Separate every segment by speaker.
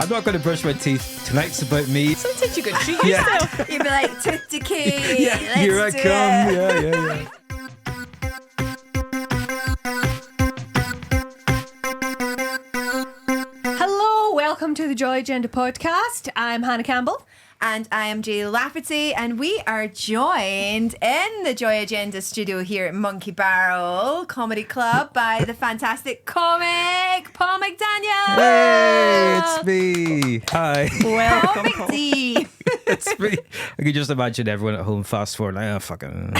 Speaker 1: I'm not going to brush my teeth. Tonight's about me.
Speaker 2: Sometimes you could treat yourself.
Speaker 3: You'd be like, tooth decay.
Speaker 1: Yeah,
Speaker 3: let's
Speaker 1: here I
Speaker 3: do
Speaker 1: come.
Speaker 3: it.
Speaker 1: Yeah.
Speaker 2: Hello, welcome to the Joy Agenda podcast. I'm Hannah Campbell.
Speaker 3: And I am Jay Lafferty, and we are joined in the Joy Agenda studio here at Monkey Barrel Comedy Club by the fantastic comic Paul McDaniel.
Speaker 1: Hey, it's me. Hi.
Speaker 3: Paul
Speaker 2: Welcome.
Speaker 3: McD.
Speaker 1: It's me. I can just imagine everyone at home fast forward. Like, oh, fucking.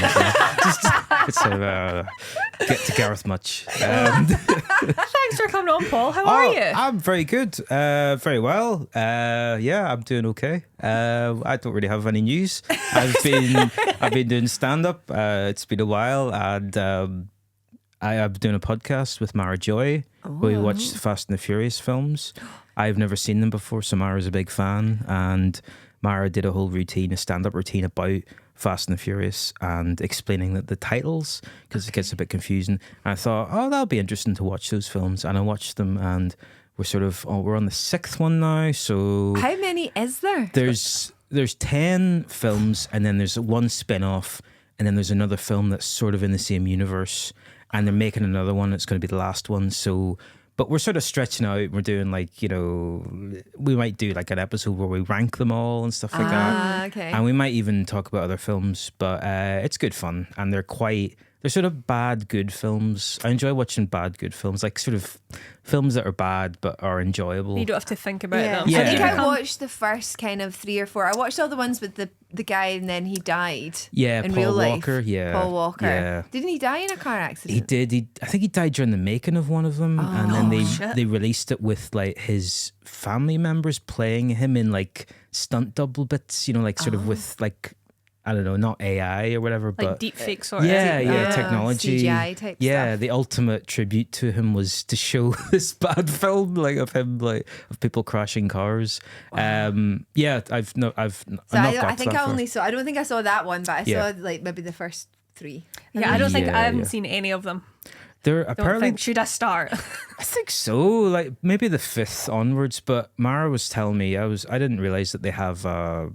Speaker 1: Get to Gareth much.
Speaker 2: Thanks for coming on, Paul. How are you?
Speaker 1: I'm very good. Very well. Yeah, I'm doing okay. I don't really have any news. I've been doing stand up. It's been a while, and I'm doing a podcast with Mara Joy. We watch the Fast and the Furious films. I've never seen them before, so Mara's a big fan, and Mara did a whole routine, a stand up routine about Fast and the Furious and explaining the titles because it gets a bit confusing. And I thought, oh, that'll be interesting to watch those films, and I watched them, and we're on the sixth one now. So
Speaker 3: How many is there?
Speaker 1: there's 10 films, and then there's one spin-off, and then there's another film that's sort of in the same universe, and they're making another one that's going to be the last one. So but we're sort of stretching out. We're doing we might do like an episode where we rank them all and stuff like that.
Speaker 3: Okay.
Speaker 1: And we might even talk about other films, but it's good fun. And they're sort of bad, good films. I enjoy watching bad, good films, like sort of films that are bad but are enjoyable.
Speaker 2: You don't have to think about them.
Speaker 1: Yeah.
Speaker 3: I think I watched the first kind of 3 or 4. I watched all the ones with the guy and then he died.
Speaker 1: Yeah,
Speaker 3: in
Speaker 1: Paul
Speaker 3: real life.
Speaker 1: Walker. Yeah,
Speaker 3: Paul Walker.
Speaker 1: Yeah.
Speaker 3: Didn't he die in a car accident?
Speaker 1: He did. I think he died during the making of one of them, and then
Speaker 2: shit.
Speaker 1: they released it with like his family members playing him in like stunt double bits. Sort of with like, I don't know, not AI or whatever,
Speaker 2: Like
Speaker 1: but
Speaker 2: deep fake sort of.
Speaker 1: technology.
Speaker 3: CGI type
Speaker 1: Yeah,
Speaker 3: stuff.
Speaker 1: the ultimate tribute to him was to show this bad film of him of people crashing cars. Yeah, I've not.
Speaker 3: So I think I only saw. I don't think I saw that one, but I saw like maybe the first 3.
Speaker 2: Yeah, I don't think I haven't
Speaker 1: Yeah.
Speaker 2: seen any of them.
Speaker 1: They're
Speaker 2: Don't
Speaker 1: apparently.
Speaker 2: think. Should I start?
Speaker 1: I think so. Like maybe the 5th onwards. But Mara was telling me I didn't realize that they have a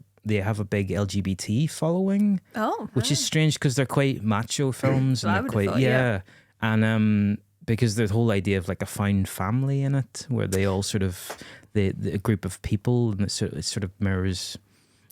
Speaker 1: big LGBT following.
Speaker 2: Oh,
Speaker 1: Which is strange because they're quite macho films
Speaker 2: I
Speaker 1: and
Speaker 2: would
Speaker 1: they're
Speaker 2: have
Speaker 1: quite
Speaker 2: thought, yeah.
Speaker 1: and because there's the whole idea of like a found family in it where they all sort of the group of people, and it sort of mirrors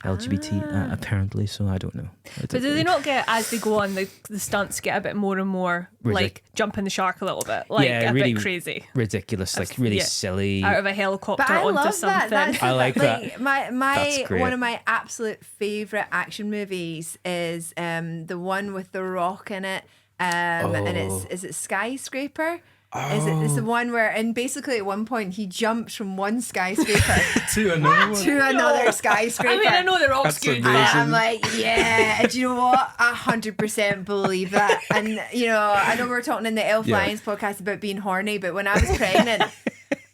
Speaker 1: LGBT apparently. So I don't know.
Speaker 2: But do they not get, as they go on, the stunts get a bit more and more like jumping the shark a little bit, like
Speaker 1: Yeah,
Speaker 2: a
Speaker 1: really
Speaker 2: bit crazy,
Speaker 1: ridiculous, like really
Speaker 2: yeah.
Speaker 1: silly.
Speaker 2: out of a helicopter
Speaker 3: But I
Speaker 2: onto
Speaker 3: love
Speaker 2: something.
Speaker 3: that.
Speaker 1: I like
Speaker 3: that.
Speaker 1: That's
Speaker 3: My
Speaker 1: great.
Speaker 3: one of my absolute favorite action movies is the one with The Rock in it. And is it Skyscraper? It's the one where, and basically at one point he jumps from one skyscraper
Speaker 1: to another one.
Speaker 3: to another skyscraper.
Speaker 2: I mean, I know the Rock's
Speaker 1: That's
Speaker 2: good,
Speaker 1: amazing.
Speaker 2: but
Speaker 3: I'm like, yeah. And do you know what? 100% believe that. And I know we were talking in the Elf
Speaker 1: Yeah.
Speaker 3: Lions podcast about being horny, but when I was pregnant,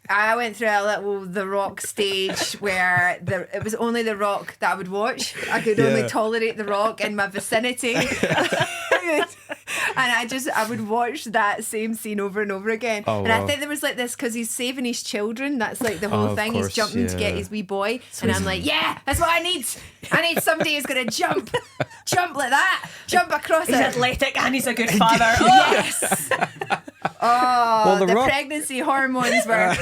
Speaker 3: I went through a little The Rock stage where it was only The Rock that I would watch. I could only tolerate The Rock in my vicinity. And I would watch that same scene over and over again.
Speaker 1: Oh,
Speaker 3: and I
Speaker 1: wow.
Speaker 3: think there was like this because he's saving his children. That's like the whole
Speaker 1: of
Speaker 3: thing.
Speaker 1: course,
Speaker 3: He's jumping to get
Speaker 1: yeah.
Speaker 3: his wee boy. And I'm like, yeah, that's what I need. I need somebody who's going to jump like that. Jump across
Speaker 2: he's
Speaker 3: it.
Speaker 2: athletic and he's a good father.
Speaker 3: Yes. Oh,
Speaker 1: Well, The
Speaker 3: the
Speaker 1: Rock-
Speaker 3: pregnancy hormones were.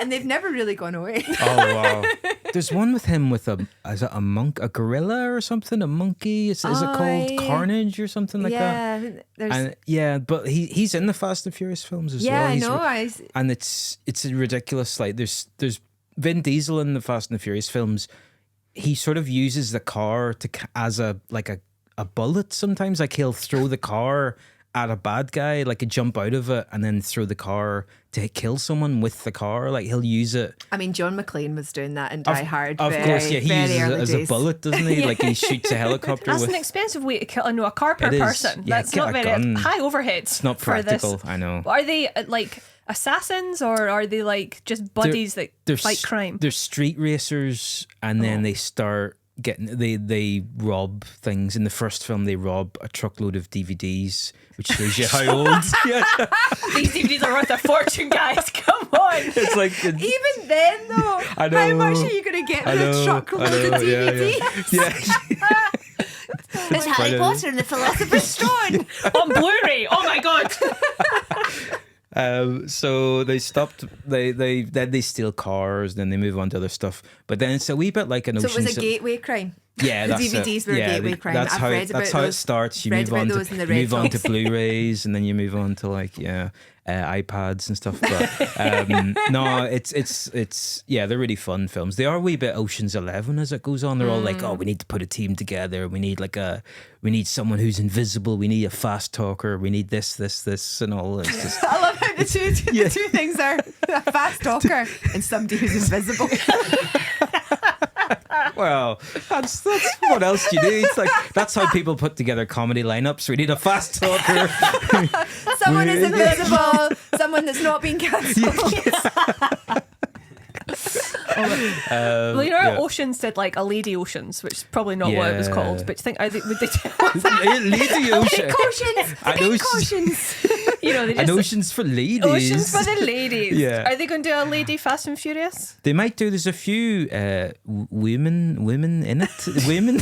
Speaker 3: And they've never really gone away.
Speaker 1: Oh wow! There's one with him with is it a gorilla or something? A monkey? Is it called
Speaker 3: yeah.
Speaker 1: Carnage or something like that?
Speaker 3: Yeah, there's.
Speaker 1: And but he's in the Fast and Furious films as
Speaker 3: Yeah,
Speaker 1: well.
Speaker 3: I
Speaker 1: He's
Speaker 3: know.
Speaker 1: and it's ridiculous. Like there's Vin Diesel in the Fast and the Furious films. He sort of uses the car as a bullet sometimes. Like he'll throw the car at a bad guy, like a jump out of it, and then throw the car to kill someone with the car. Like he'll use it.
Speaker 3: I mean, John McClane was doing that in Die Hard.
Speaker 1: Of course, yeah, he
Speaker 3: very
Speaker 1: uses it
Speaker 3: early
Speaker 1: as
Speaker 3: days.
Speaker 1: a bullet, doesn't he? Like he shoots a helicopter
Speaker 2: That's
Speaker 1: with.
Speaker 2: an expensive way to kill a car per
Speaker 1: It is.
Speaker 2: person.
Speaker 1: Yeah,
Speaker 2: That's
Speaker 1: get
Speaker 2: not
Speaker 1: a
Speaker 2: very
Speaker 1: gun.
Speaker 2: high overheads.
Speaker 1: It's not
Speaker 2: for this.
Speaker 1: practical. I know.
Speaker 2: Are they like assassins or are they like just buddies that fight crime?
Speaker 1: They're street racers, and then they start getting they rob things. In the first film, they rob a truckload of DVDs, which shows you how old. Yeah.
Speaker 2: These DVDs are worth a fortune, guys. Come on.
Speaker 1: It's like
Speaker 3: Even then, though.
Speaker 1: I know.
Speaker 3: How much are you going to get with a truckload of DVDs?
Speaker 1: Yeah.
Speaker 3: It's Harry Potter and the Philosopher's Stone
Speaker 2: on Blu-ray. Oh my god.
Speaker 1: So they stopped. They steal cars, then they move on to other stuff. But then it's a wee bit like an
Speaker 3: So
Speaker 1: Ocean's.
Speaker 3: it was a gateway crime.
Speaker 1: Yeah,
Speaker 3: The
Speaker 1: that's
Speaker 3: DVDs were a gateway crime.
Speaker 1: That's
Speaker 3: I've
Speaker 1: how
Speaker 3: read about
Speaker 1: that's how it
Speaker 3: those.
Speaker 1: starts. You
Speaker 3: Read
Speaker 1: move on
Speaker 3: about those in the Red
Speaker 1: move on to
Speaker 3: Sox.
Speaker 1: Blu-rays, and then you move on to like iPads and stuff. But no, it's they're really fun films. They are a wee bit Ocean's 11 as it goes on. They're all like, oh, we need to put a team together. We need someone who's invisible. We need a fast talker. We need this, and all. It's just
Speaker 3: I love how the two things are a fast talker and somebody who's invisible.
Speaker 1: well, that's what else you do. It's like that's how people put together comedy lineups. We need a fast talker.
Speaker 3: Someone who's invisible. Someone that's not being cancelled.
Speaker 2: Well, you know, Oceans did like a Lady Oceans, which is probably not what it was called. But you think would they
Speaker 1: Lady Ocean.
Speaker 3: Pink Oceans.
Speaker 2: You know, they just
Speaker 1: And Oceans for ladies.
Speaker 2: Oceans for the ladies.
Speaker 1: Yeah.
Speaker 2: Are they going to do a Lady Fast and Furious?
Speaker 1: They might do. There's a few women in it. Women.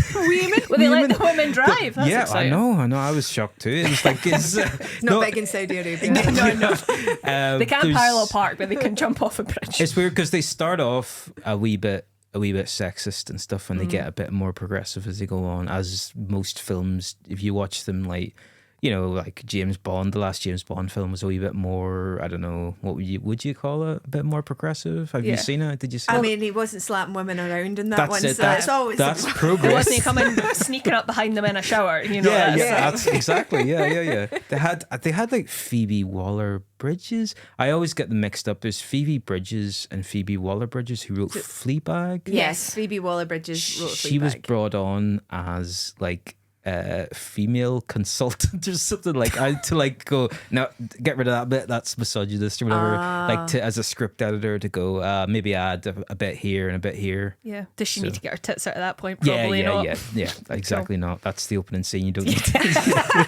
Speaker 2: Well, they let the women drive. That's
Speaker 1: yeah,
Speaker 2: exciting.
Speaker 1: I know. I was shocked too. It was like it's
Speaker 3: Not big in Saudi Arabia.
Speaker 2: No. They can't
Speaker 1: there's-
Speaker 2: parallel park, but they can jump off a bridge.
Speaker 1: It's weird because they start off a wee bit sexist and stuff, and they get a bit more progressive as they go on. As most films, if you watch them, like like James Bond, the last James Bond film was a wee bit more. I don't know what would you call it? A bit more progressive. Have you seen it? Did you see it?
Speaker 3: I mean, he wasn't slapping women around in that
Speaker 1: That's
Speaker 3: one,
Speaker 1: it.
Speaker 3: so
Speaker 1: That's
Speaker 3: it's always
Speaker 1: that's
Speaker 2: It
Speaker 1: progress.
Speaker 2: wasn't he coming sneaking up behind them in a shower. You know.
Speaker 1: That's exactly. Yeah. They had like Phoebe Waller-Bridges. I always get them mixed up. There's Phoebe Bridges and Phoebe Waller-Bridges who wrote Fleabag.
Speaker 3: Yes, Phoebe Waller-Bridges wrote
Speaker 1: She was
Speaker 3: Fleabag.
Speaker 1: brought on as like a female consultant or something to go now get rid of that bit that's misogynist or whatever as a script editor to go maybe add a bit here and a bit here.
Speaker 2: Yeah. Does she need to get her tits out at that point? Probably not.
Speaker 1: Yeah, exactly not. That's the opening scene. You don't need to.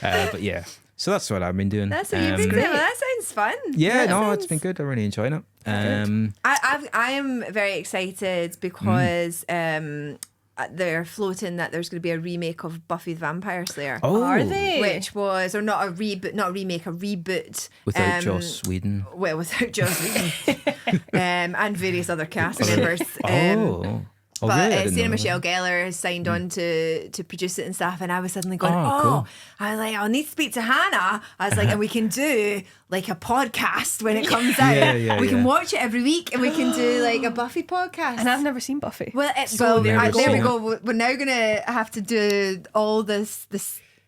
Speaker 1: But yeah, so that's what I've been doing.
Speaker 3: That's what you've been doing. Well, that sounds fun.
Speaker 1: Yeah,
Speaker 3: That
Speaker 1: no,
Speaker 3: sounds-
Speaker 1: it's been good. I'm really enjoying it.
Speaker 3: I am very excited because they're floating that there's going to be a remake of Buffy the Vampire Slayer.
Speaker 1: Oh,
Speaker 2: Are they?
Speaker 3: Which was, or not a reboot.
Speaker 1: without Joss Whedon.
Speaker 3: Well, without Joss Whedon. And various other cast members.
Speaker 1: Oh,
Speaker 3: But
Speaker 1: really? I didn't
Speaker 3: Sarah
Speaker 1: know
Speaker 3: Michelle Gellar has signed on to produce it and stuff, and I was suddenly going,
Speaker 1: Cool.
Speaker 3: I was like, I'll need to speak to Hannah. I was like, and we can do like a podcast when it comes out. We can watch it every week, and we can do like a Buffy podcast.
Speaker 2: And I've never seen Buffy.
Speaker 3: Well,
Speaker 1: there we
Speaker 3: there we
Speaker 1: go.
Speaker 3: go. We're now gonna have to do all this.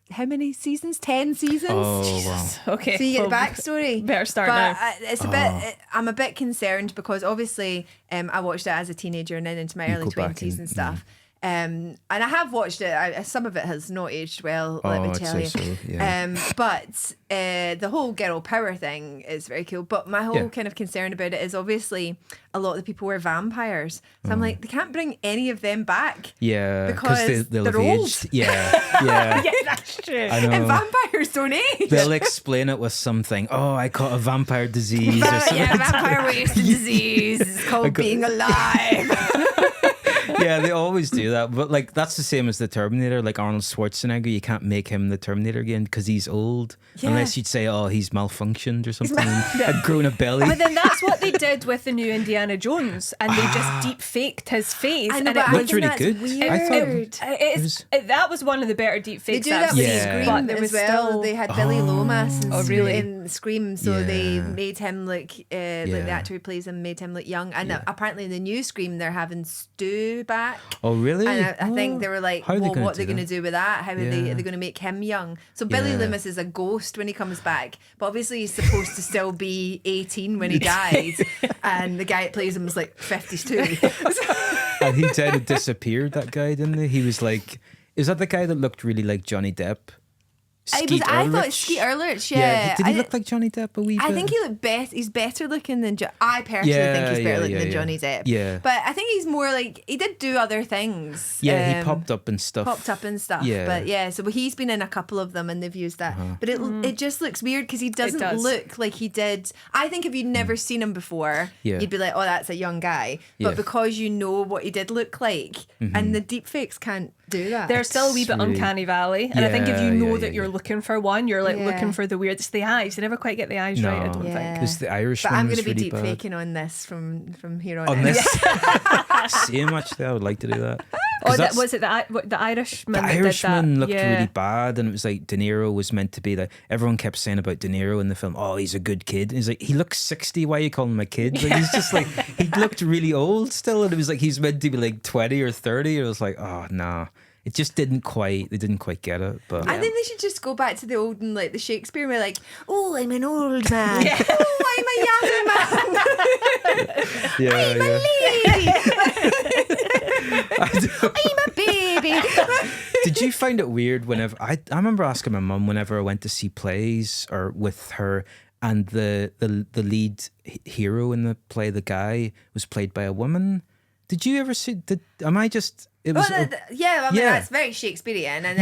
Speaker 3: How many seasons? 10 seasons.
Speaker 1: Oh, wow.
Speaker 2: Okay.
Speaker 3: So you get the
Speaker 2: well,
Speaker 3: backstory.
Speaker 2: Better start
Speaker 3: but
Speaker 2: now.
Speaker 3: It's a bit. I'm a bit concerned because obviously I watched it as a teenager and then into my early
Speaker 1: go back
Speaker 3: 20s and
Speaker 1: and-
Speaker 3: stuff. And I have watched it. Some of it has not aged well. Let me
Speaker 1: I'd
Speaker 3: tell
Speaker 1: say
Speaker 3: you.
Speaker 1: so, yeah.
Speaker 3: But the whole girl power thing is very cool. But my whole kind of concern about it is obviously a lot of the people were vampires. So I'm like, they can't bring any of them back.
Speaker 1: Yeah,
Speaker 3: Because
Speaker 1: they'll
Speaker 3: they're
Speaker 1: have
Speaker 3: old.
Speaker 1: aged. Yeah.
Speaker 2: Yeah, that's true.
Speaker 1: I know.
Speaker 3: And vampires don't age.
Speaker 1: They'll explain it with something. Oh, I caught a vampire disease or something.
Speaker 3: Yeah, vampire wasted disease. It's called being alive.
Speaker 1: Yeah, they always do that. But like that's the same as the Terminator. Like Arnold Schwarzenegger, you can't make him the Terminator again because he's old.
Speaker 3: Yeah.
Speaker 1: Unless you'd say, oh, he's malfunctioned or something and had grown a belly.
Speaker 2: But then that's what they did with the new Indiana Jones, and they just deep faked his face.
Speaker 3: I know,
Speaker 2: and
Speaker 3: but
Speaker 2: it
Speaker 3: I
Speaker 1: Looked
Speaker 3: think
Speaker 1: really
Speaker 3: that's
Speaker 1: good.
Speaker 3: weird.
Speaker 1: I thought
Speaker 2: that was one of the better deep
Speaker 3: They
Speaker 2: fakes.
Speaker 3: do that
Speaker 2: I've
Speaker 3: with
Speaker 2: seen,
Speaker 1: Yeah.
Speaker 3: Scream
Speaker 2: but there
Speaker 3: as
Speaker 2: was
Speaker 3: well.
Speaker 2: still
Speaker 3: They had Billy Lomas in,
Speaker 2: Oh, really?
Speaker 3: in Scream, so they
Speaker 1: Yeah.
Speaker 3: made him look like the
Speaker 1: Yeah.
Speaker 3: actor who plays him made him look young. And apparently in the new Scream, they're having Stu back.
Speaker 1: Oh, really?
Speaker 3: And I think they were like,
Speaker 1: How are they
Speaker 3: well,
Speaker 1: gonna
Speaker 3: what are they
Speaker 1: do
Speaker 3: going to
Speaker 1: that?
Speaker 3: do with that? How are
Speaker 1: Yeah.
Speaker 3: they going to make him young? So Billy
Speaker 1: Yeah.
Speaker 3: Loomis is a ghost when he comes back, but obviously he's supposed to still be 18 when he dies, and the guy that plays him was like 52.
Speaker 1: And he kind of disappeared, that guy, didn't he? He was like, is that the guy that looked really like Johnny Depp? Skeet
Speaker 3: I thought
Speaker 1: Ulrich.
Speaker 3: Skeet Ulrich, yeah.
Speaker 1: Did he look like Johnny Depp a wee bit?
Speaker 3: I think he looked he's better looking than I personally think he's better looking than Johnny Depp.
Speaker 1: Yeah.
Speaker 3: But I think he's more like, he did do other things.
Speaker 1: Yeah, he popped up and stuff. Yeah.
Speaker 3: But yeah, so he's been in a couple of them and they've used that. But it just looks weird because he doesn't look like he did. I think if you'd never seen him before, you'd be like, oh, that's a young guy. But because you know what he did look like, and the deep fakes can't do that.
Speaker 2: There's still a wee bit uncanny valley, and I think if you know that you're looking for one, you're like looking for the weird. It's the eyes. You never quite get the eyes right, I don't think.
Speaker 1: Because the Irishman.
Speaker 3: But I'm going to be
Speaker 1: really
Speaker 3: deep
Speaker 1: bad.
Speaker 3: faking on this from here on
Speaker 1: On
Speaker 3: in.
Speaker 1: this, same actually. I would like to do that.
Speaker 2: Oh, was it the Irishman?
Speaker 1: The
Speaker 2: that
Speaker 1: Irishman
Speaker 2: did that?
Speaker 1: looked really bad, and it was like De Niro was meant to be like, everyone kept saying about De Niro in the film, oh, he's a good kid. And he's like, he looks 60. Why are you calling him a kid? Like, he's just like, he looked really old still, and it was like he's meant to be like 20 or 30. It was like, oh no. It just they didn't quite get it. But
Speaker 3: I think they should just go back to the old and like the Shakespeare where like, oh, I'm an old man. Oh, I'm a young man. I'm a lady. I'm a baby.
Speaker 1: Did you find it weird whenever I remember asking my mum whenever I went to see plays or with her, and the lead hero in the play, the guy, was played by a woman? Did you ever see? Am I just? It was.
Speaker 3: Yeah, I mean that's very Shakespearean, and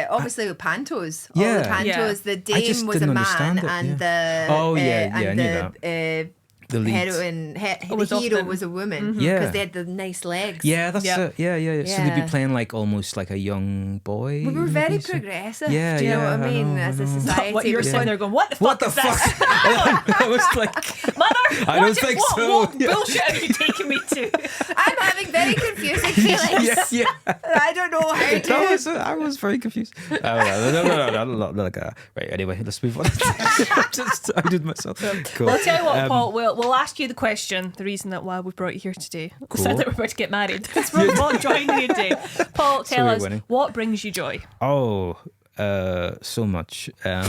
Speaker 3: obviously with pantos, all the pantos, the dame was a man, and the
Speaker 1: I knew that. The lead.
Speaker 3: heroine, the hero was a woman, because they had the nice legs.
Speaker 1: Yeah, that's it. Yeah. So they'd be playing like almost like a young boy.
Speaker 3: We were very progressive.
Speaker 1: Yeah,
Speaker 3: do you know
Speaker 1: yeah,
Speaker 3: what I mean? As a society,
Speaker 2: What you're sitting there going, what the
Speaker 1: What
Speaker 2: fuck
Speaker 1: the
Speaker 2: is this?
Speaker 1: fuck? I was like,
Speaker 2: Mother,
Speaker 1: I don't think so.
Speaker 2: What bullshit are you taking me to?
Speaker 3: I'm having very confusing feelings.
Speaker 1: yeah.
Speaker 3: I don't know how to.
Speaker 1: I was very confused. No. Right, anyway, let's move on. Just I did myself. Cool.
Speaker 2: Well, I'll tell you what, Paul, we'll ask you the question, the reason that why we brought you here today. We said that we're about to get married. That's why we're not joining you today. Paul, tell us, what brings you joy?
Speaker 1: Oh, so much. No,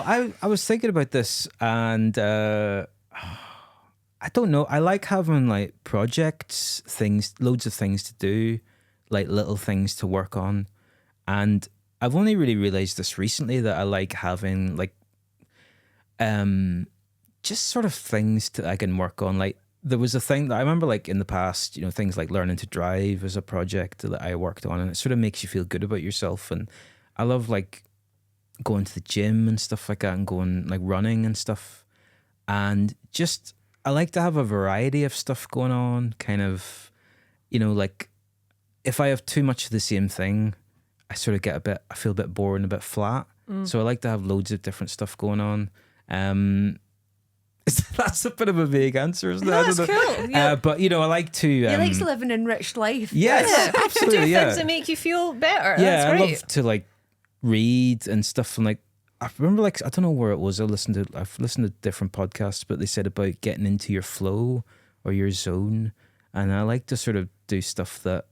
Speaker 1: I was thinking about this, and I don't know. I like having like projects, things, loads of things to do, like little things to work on. And I've only really realized this recently, that I like having like just sort of things that I can work on. Like there was a thing that I remember, like in the past, things like learning to drive as a project that I worked on, and it sort of makes you feel good about yourself. And I love like going to the gym and stuff like that, and going like running and stuff. And just, I like to have a variety of stuff going on, kind of, like if I have too much of the same thing, I sort of I feel a bit bored and a bit flat. So I like to have loads of different stuff going on. That's a bit of a vague answer, isn't it?
Speaker 2: No, that's cool. Yeah.
Speaker 1: But I like to.
Speaker 3: He likes to live an enriched life.
Speaker 1: Yes, absolutely.
Speaker 2: Do
Speaker 1: Yeah.
Speaker 2: things that make you feel better.
Speaker 1: Yeah,
Speaker 2: That's great.
Speaker 1: I love to like read and stuff, and like I remember, like, I don't know where it was. I've listened to different podcasts, but they said about getting into your flow or your zone, and I like to sort of do stuff that,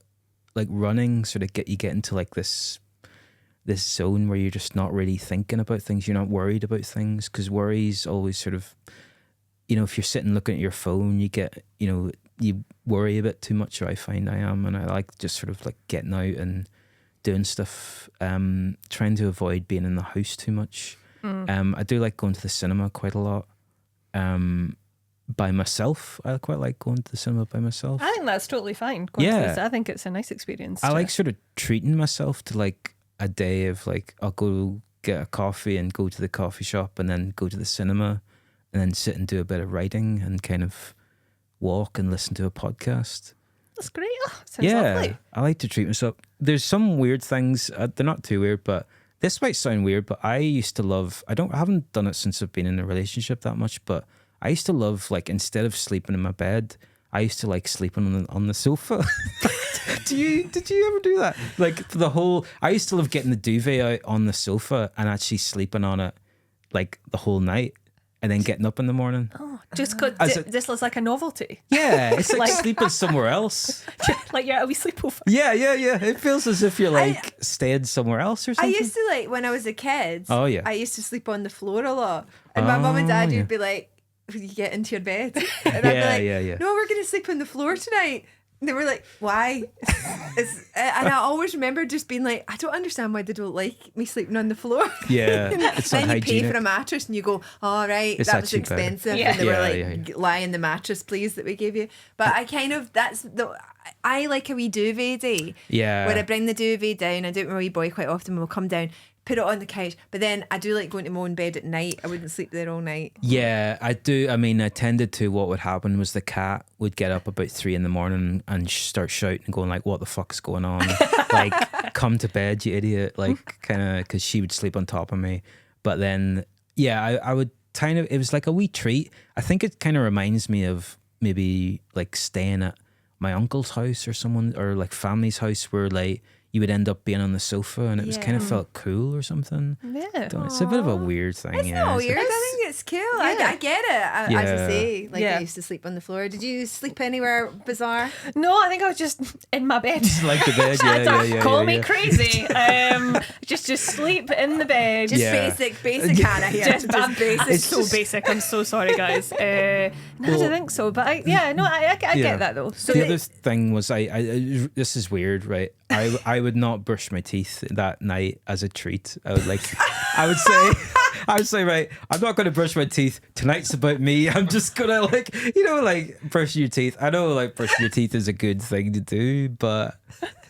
Speaker 1: like running, sort of get into like this zone where you're just not really thinking about things. You're not worried about things, because worry's always sort of, if you're sitting looking at your phone, you get, you worry a bit too much, or I find I am, and I like just sort of like getting out and doing stuff, trying to avoid being in the house too much. I do like going to the cinema quite a lot, by myself. I quite like going to the cinema by myself.
Speaker 2: I think that's totally fine. I think it's a nice experience.
Speaker 1: I like sort of treating myself to like a day of like, I'll go get a coffee and go to the coffee shop, and then go to the cinema, and then sit and do a bit of writing, and kind of walk and listen to a podcast.
Speaker 2: That's great. Oh, sounds lovely.
Speaker 1: I like to treat myself. There's some weird things. They're not too weird, but this might sound weird. But I used to love. I haven't done it since I've been in a relationship that much. But I used to love, like, instead of sleeping in my bed, I used to like sleeping on the sofa. Did you ever do that? Like I used to love getting the duvet out on the sofa and actually sleeping on it like the whole night, and then getting up in the morning.
Speaker 2: Oh, just because this looks like a novelty.
Speaker 1: Yeah, it's like sleeping somewhere else.
Speaker 2: Like you're at a wee sleepover.
Speaker 1: Yeah. It feels as if you're like stayed somewhere else or something.
Speaker 3: I used to, like, when I was a kid,
Speaker 1: Oh, yeah.
Speaker 3: I used to sleep on the floor a lot. And my mum and dad would be like, will you get into your bed? And I'd be like,
Speaker 1: Yeah.
Speaker 3: no, we're going to sleep on the floor tonight. They were like, why? And I always remember just being like, I don't understand why they don't like me sleeping on the floor.
Speaker 1: Yeah, it's
Speaker 3: then you pay
Speaker 1: unhygienic.
Speaker 3: for a mattress and you go, all right,
Speaker 1: It's
Speaker 3: that was
Speaker 1: actually better.
Speaker 3: expensive.
Speaker 2: Yeah.
Speaker 3: And they were
Speaker 1: Yeah,
Speaker 3: like,
Speaker 1: yeah.
Speaker 3: lie in the mattress, please, that we gave you. But I like a wee duvet day.
Speaker 1: Yeah.
Speaker 3: Where I bring the duvet down, I do it with my wee boy quite often, we'll come down, put it on the couch. But then I do like going to my own bed at night. I wouldn't sleep there all night.
Speaker 1: Yeah, I do. I mean, I tended to. What would happen was the cat would get up about 3 a.m. and start shouting and going like, "What the fuck is going on? Like, come to bed, you idiot!" Like, kind of, because she would sleep on top of me. But then, yeah, I would kind of. It was like a wee treat. I think it kind of reminds me of maybe like staying at my uncle's house or someone or like family's house where like you would end up being on the sofa and it was kind of felt cool or something.
Speaker 2: Yeah.
Speaker 1: Don't know, it's a bit of a weird thing.
Speaker 3: It's not weird. I think it's cool. I get it. As you
Speaker 1: Yeah.
Speaker 3: say, like
Speaker 2: Yeah.
Speaker 3: I used to sleep on the floor. Did you sleep anywhere bizarre?
Speaker 2: No, I think I was just in my bed.
Speaker 1: Like the bed, yeah.
Speaker 2: Call me crazy. Just sleep in the bed.
Speaker 3: Just
Speaker 1: Yeah.
Speaker 3: basic Hannah here.
Speaker 2: Just basic.
Speaker 1: It's
Speaker 2: so
Speaker 1: just-
Speaker 2: basic. I'm so sorry, guys. No, I don't think so. But I get that though. So
Speaker 1: the other thing was, I this is weird, right? I would not brush my teeth that night as a treat. I would say, right, I'm not going to brush my teeth. Tonight's about me. I'm just going to like brush your teeth. I know like brushing your teeth is a good thing to do, but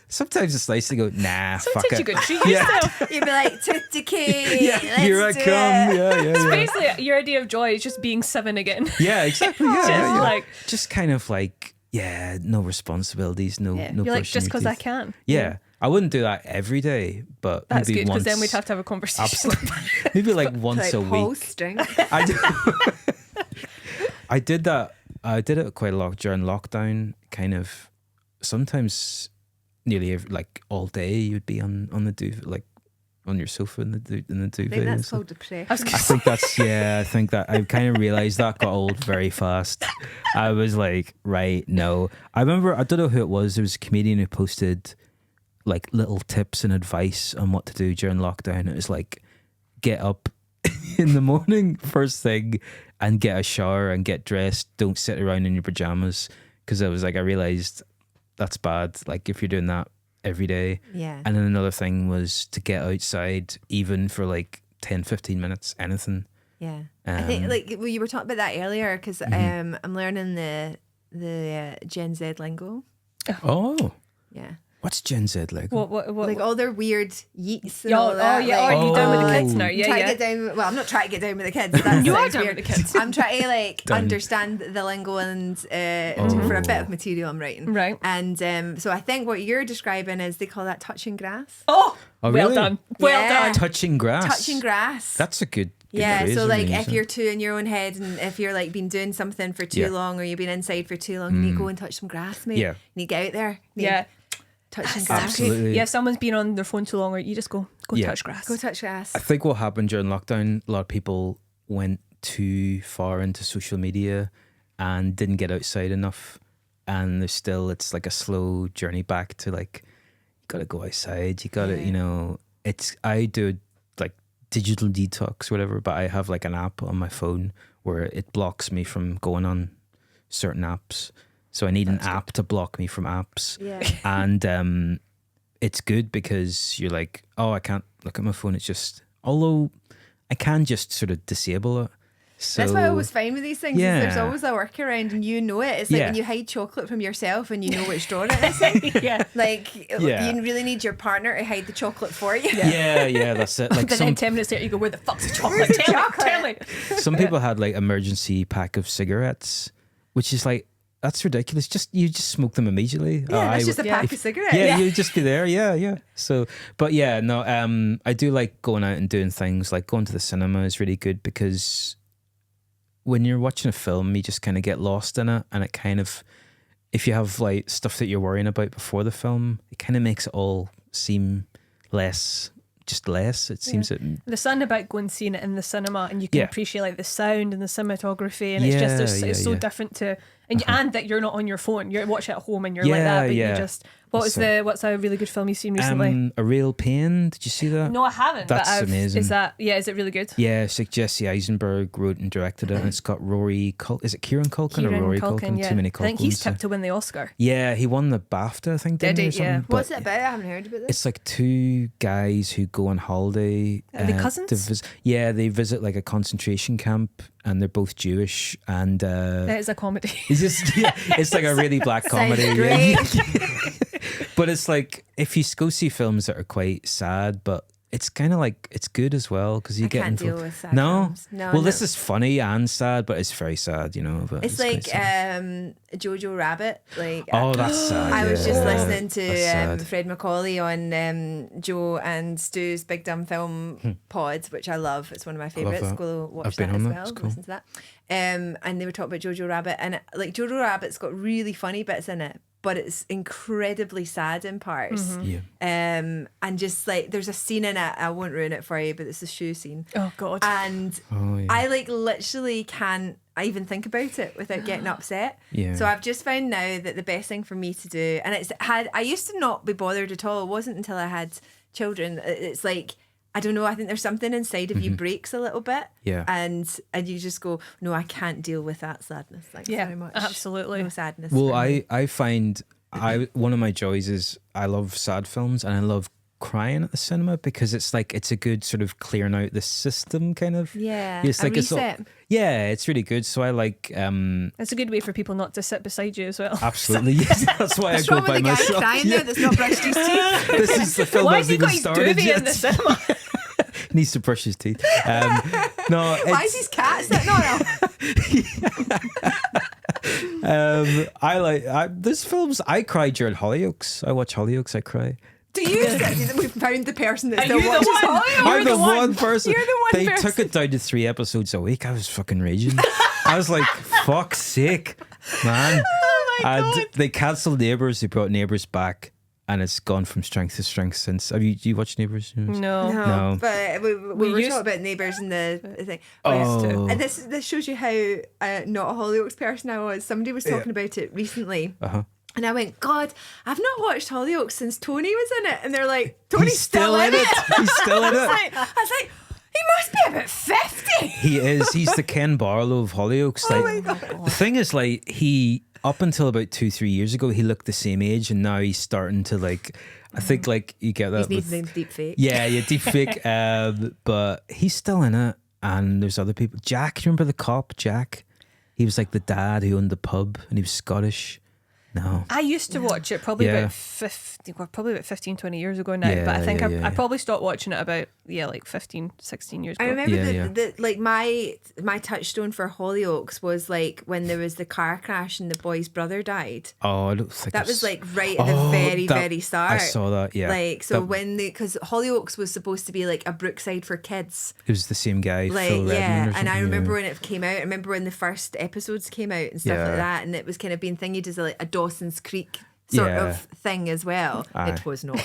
Speaker 1: sometimes it's nice to go, nah, fuck
Speaker 2: sometimes you
Speaker 1: it.
Speaker 2: could treat yourself.
Speaker 3: You'd be like, toot decay.
Speaker 1: Yeah, here I
Speaker 3: let's do
Speaker 1: come.
Speaker 3: it.
Speaker 1: Yeah.
Speaker 2: Basically, your idea of joy is just being 7 again.
Speaker 1: Yeah, exactly. Yeah,
Speaker 2: Just
Speaker 1: yeah.
Speaker 2: like-
Speaker 1: just kind of like, yeah, no responsibilities, no
Speaker 2: Yeah.
Speaker 1: no
Speaker 2: You're like,
Speaker 1: brushing
Speaker 2: just
Speaker 1: your
Speaker 2: because I
Speaker 1: teeth.
Speaker 2: can.
Speaker 1: Yeah. I wouldn't do that every day, but
Speaker 2: That's
Speaker 1: maybe
Speaker 2: good because
Speaker 1: once.
Speaker 2: then we'd have to have a conversation.
Speaker 1: Maybe like once
Speaker 3: Like
Speaker 1: a
Speaker 3: Paul
Speaker 1: week.
Speaker 3: String.
Speaker 1: I did that. I did it quite a lot during lockdown. Kind of, sometimes nearly like all day you'd be on the duvet, like on your sofa in the duvet.
Speaker 3: I think
Speaker 1: and
Speaker 3: that's
Speaker 1: stuff.
Speaker 3: called depression.
Speaker 1: I think that's I think that I kind of realized that got old very fast. I was like, right, no. I remember, I don't know who it was. There was a comedian who posted like little tips and advice on what to do during lockdown. It was like, get up in the morning first thing and get a shower and get dressed. Don't sit around in your pajamas. Because I was like, I realized that's bad. Like if you're doing that every day.
Speaker 3: Yeah.
Speaker 1: And then another thing was to get outside even for like 10, 15 minutes, anything.
Speaker 3: Yeah. I think like you were talking about that earlier because
Speaker 1: Mm-hmm.
Speaker 3: I'm learning the Gen Z lingo.
Speaker 1: Oh,
Speaker 3: Yeah.
Speaker 1: what's Gen Z like?
Speaker 2: what
Speaker 3: Like all their weird yeets and
Speaker 2: Oh,
Speaker 3: all that.
Speaker 2: yeah.
Speaker 3: like,
Speaker 2: Are you down with the
Speaker 1: Oh.
Speaker 2: kids now?
Speaker 3: I'm
Speaker 2: Yeah,
Speaker 3: trying
Speaker 2: yeah.
Speaker 3: to get down. Well, I'm not trying to get down with the kids. That
Speaker 2: You are
Speaker 3: sounds
Speaker 2: down
Speaker 3: weird.
Speaker 2: with the kids.
Speaker 3: I'm trying to like
Speaker 1: Done.
Speaker 3: understand the lingo and for a bit of material I'm writing.
Speaker 2: Right.
Speaker 3: And so I think what you're describing is they call that touching grass.
Speaker 2: Oh,
Speaker 1: Oh,
Speaker 2: well
Speaker 1: really?
Speaker 2: done. Well
Speaker 3: Yeah.
Speaker 2: done.
Speaker 1: Touching grass.
Speaker 3: Touching grass.
Speaker 1: That's a good
Speaker 3: yeah,
Speaker 1: phrase,
Speaker 3: so
Speaker 1: I'm
Speaker 3: like
Speaker 1: gonna
Speaker 3: if
Speaker 1: use
Speaker 3: you're
Speaker 1: it.
Speaker 3: too in your own head and if you're like been doing something for too
Speaker 1: Yeah.
Speaker 3: long or you've been inside for too long, you need to go and touch some grass, mate.
Speaker 1: Yeah.
Speaker 3: You need to get out there. You need
Speaker 2: Yeah.
Speaker 3: to touch some grass.
Speaker 1: Absolutely.
Speaker 2: Yeah, if someone's been on their phone too long, or you just go
Speaker 1: Yeah.
Speaker 2: touch grass.
Speaker 3: Go touch grass.
Speaker 1: I think what happened during lockdown, a lot of people went too far into social media and didn't get outside enough. And there's still, it's like a slow journey back to like, you got to go outside. You got to, I do like digital detox, whatever, but I have like an app on my phone where it blocks me from going on certain apps. So I need an app to block me from apps.
Speaker 3: Yeah.
Speaker 1: And it's good because you're like, oh, I can't look at my phone. It's just, although I can just sort of disable it. So
Speaker 3: That's what I always find with these things.
Speaker 1: Yeah.
Speaker 3: Is there's always a workaround, and you know it. It's like
Speaker 1: Yeah.
Speaker 3: when you hide chocolate from yourself, and you know which drawer it is in.
Speaker 2: Yeah.
Speaker 3: Like
Speaker 1: Yeah.
Speaker 3: you really need your partner to hide the chocolate for you.
Speaker 1: yeah, that's it. Like
Speaker 2: But then 10 minutes later, you go, where the fuck's the chocolate?
Speaker 3: Where's the
Speaker 2: Tell
Speaker 3: chocolate?
Speaker 2: me.
Speaker 1: some people had like emergency pack of cigarettes, which is like, that's ridiculous. You just smoke them immediately.
Speaker 3: Yeah, that's just a pack
Speaker 1: if-
Speaker 3: of cigarettes.
Speaker 1: Yeah, you'd just be there. Yeah. So, but yeah, no, I do like going out and doing things like going to the cinema is really good because when you're watching a film, you just kind of get lost in it. And it kind of, if you have like stuff that you're worrying about before the film, it kind of makes it all seem less. It seems that.
Speaker 2: There's something about going and seeing it in the cinema, and you can
Speaker 1: Yeah.
Speaker 2: appreciate like the sound and the cinematography, and it's just it's so
Speaker 1: yeah.
Speaker 2: different to and that you're not on your phone. You're watching it at home, and you're like
Speaker 1: Yeah,
Speaker 2: that, but
Speaker 1: yeah.
Speaker 2: you just What's a really good film you've seen recently?
Speaker 1: A Real Pain. Did you see that?
Speaker 2: No, I haven't.
Speaker 1: That's amazing.
Speaker 2: Is it really good?
Speaker 1: Yeah, it's like Jesse Eisenberg wrote and directed it, and it's got is it Kieran Culkin or Rory Culkin?
Speaker 2: Yeah.
Speaker 1: Too many Culkins.
Speaker 2: I think he's tipped to win the Oscar.
Speaker 1: Yeah, he won the BAFTA, I think. Did he?
Speaker 2: Yeah.
Speaker 3: What's it about? I haven't heard about this.
Speaker 1: It's like two guys who go on holiday.
Speaker 2: Are they cousins?
Speaker 1: They visit like a concentration camp, and they're both Jewish. And
Speaker 2: that is a comedy.
Speaker 1: It's like a really black comedy. But it's like if you go see films that are quite sad, but it's kind of like it's good as well because you
Speaker 3: I
Speaker 1: get
Speaker 3: can't
Speaker 1: into
Speaker 3: deal with sad films. No,
Speaker 1: well, this is funny and sad, but it's very sad, But
Speaker 3: it's like Jojo Rabbit. Like
Speaker 1: that's sad.
Speaker 3: I was just listening to
Speaker 1: sad.
Speaker 3: Fred Macaulay on Joe and Stu's Big Dumb Film Pod, which I love. It's one of my favourites. Go watch
Speaker 1: I've been
Speaker 3: that
Speaker 1: on
Speaker 3: as
Speaker 1: that.
Speaker 3: well.
Speaker 1: It's cool.
Speaker 3: Listen to that. And they were talking about Jojo Rabbit, and like Jojo Rabbit's got really funny bits in it, but it's incredibly sad in parts.
Speaker 1: Yeah.
Speaker 3: And just like there's a scene in it, I won't ruin it for you, but it's a shoe scene.
Speaker 2: Oh God.
Speaker 3: And I like literally can't even think about it without getting upset.
Speaker 1: Yeah.
Speaker 3: So I've just found now that the best thing for me to do, and I used to not be bothered at all. It wasn't until I had children. It's like, I don't know, I think there's something inside of you breaks a little bit.
Speaker 1: Yeah.
Speaker 3: And you just go, no, I can't deal with that sadness. Thanks very much.
Speaker 2: Absolutely.
Speaker 3: No sadness.
Speaker 1: Well,
Speaker 3: for me.
Speaker 1: I find one of my joys is I love sad films and I love crying at the cinema because it's like it's a good sort of clearing out the system kind of.
Speaker 3: Yeah.
Speaker 1: It's like
Speaker 3: reset.
Speaker 1: It's really good. So I like.
Speaker 2: It's a good way for people not to sit beside you as well.
Speaker 1: Absolutely, yes. That's why I go by myself.
Speaker 3: What's wrong with the guy crying there that's not brushed his teeth?
Speaker 1: This is the film
Speaker 2: Why
Speaker 1: hasn't
Speaker 2: has he
Speaker 1: even
Speaker 2: got his
Speaker 1: started
Speaker 2: duvet
Speaker 1: yet.
Speaker 2: in the cinema?
Speaker 1: Needs to brush his teeth. No,
Speaker 3: Why is his cat sitting on him?
Speaker 1: there's films. I cry during Hollyoaks. I watch Hollyoaks. I cry.
Speaker 3: Do you think we've found the person that still
Speaker 2: you the
Speaker 3: watches
Speaker 2: one?
Speaker 3: Hollyoaks?
Speaker 1: I'm the one person.
Speaker 3: You're the one
Speaker 1: They
Speaker 3: person.
Speaker 1: took it down to 3 episodes a week. I was fucking raging. I was like, fuck's sake, man.
Speaker 2: Oh my God.
Speaker 1: And they cancelled Neighbours. They brought Neighbours back. And it's gone from strength to strength since. Do you watch Neighbours?
Speaker 2: No.
Speaker 1: No.
Speaker 3: But we were talking about Neighbours and the thing.
Speaker 1: Oh.
Speaker 3: And this shows you how not a Hollyoaks person I was. Somebody was talking about it recently.
Speaker 1: Uh-huh.
Speaker 3: And I went, God, I've not watched Hollyoaks since Tony was in it. And they're like, Tony's
Speaker 1: He's still in it. He's still in it.
Speaker 3: I was like, he must be about 50.
Speaker 1: He is. He's the Ken Barlow of Hollyoaks.
Speaker 3: Oh
Speaker 1: Like,
Speaker 3: my God.
Speaker 1: the thing is, like, he up until about 2-3 years ago, he looked the same age, and now he's starting to like. I think like you get that.
Speaker 3: He's needing deep fake.
Speaker 1: Yeah, deep fake. But he's still in it, and there's other people. Jack, do you remember the cop Jack? He was like the dad who owned the pub, and he was Scottish. No.
Speaker 2: I used to watch it probably about 15, 20 years ago now, but I think I probably stopped watching it about like 15, 16 years ago.
Speaker 3: I remember the like my touchstone for Hollyoaks was like when there was the car crash and the boy's brother died.
Speaker 1: Oh, I don't think
Speaker 3: That was like right at the very start.
Speaker 1: I saw that. Yeah,
Speaker 3: Like so because Hollyoaks was supposed to be like a Brookside for kids.
Speaker 1: it was the same guy,
Speaker 3: Like
Speaker 1: Phil Redmond or
Speaker 3: and
Speaker 1: something,
Speaker 3: I remember when it came out. I remember when the first episodes came out and stuff
Speaker 1: Yeah.
Speaker 3: like that, and it was kind of being thingied as a Dawson's Creek sort
Speaker 1: Yeah.
Speaker 3: of thing as well.
Speaker 1: Aye.
Speaker 3: It was not.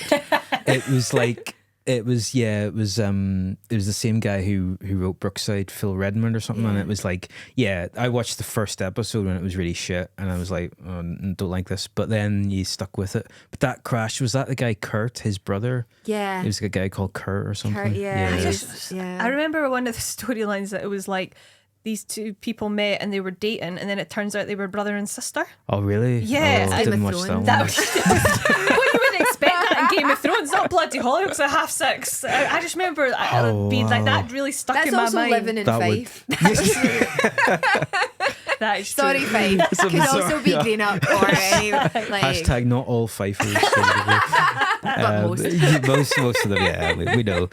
Speaker 1: It was like it was the same guy who wrote Brookside, Phil Redmond or something, and it was like I watched the first episode when it was really shit, and I was like, oh, don't like this, but then you stuck with it. But that crash, was that the guy Kurt, his brother?
Speaker 3: Yeah.
Speaker 1: It was a guy called Kurt or something.
Speaker 3: Kurt, yeah.
Speaker 2: I remember one of the storylines that it was like these two people met and they were dating, and then it turns out they were brother and sister.
Speaker 1: Oh really?
Speaker 2: Yeah,
Speaker 1: I didn't
Speaker 3: Game
Speaker 1: watch
Speaker 3: of
Speaker 1: that one.
Speaker 2: That was well, you wouldn't expect that in Game of Thrones, not bloody Hollyoaks at 6:30. I just remember being like that really stuck
Speaker 3: That's
Speaker 2: in my
Speaker 3: also
Speaker 2: mind.
Speaker 3: living in
Speaker 1: That would-
Speaker 3: Fife.
Speaker 2: That is true.
Speaker 3: Sorry, Fife. Could also be
Speaker 1: Yeah.
Speaker 3: green up or any like.
Speaker 1: Hashtag not all Fifers.
Speaker 3: But most.
Speaker 1: Most of them, yeah, we know.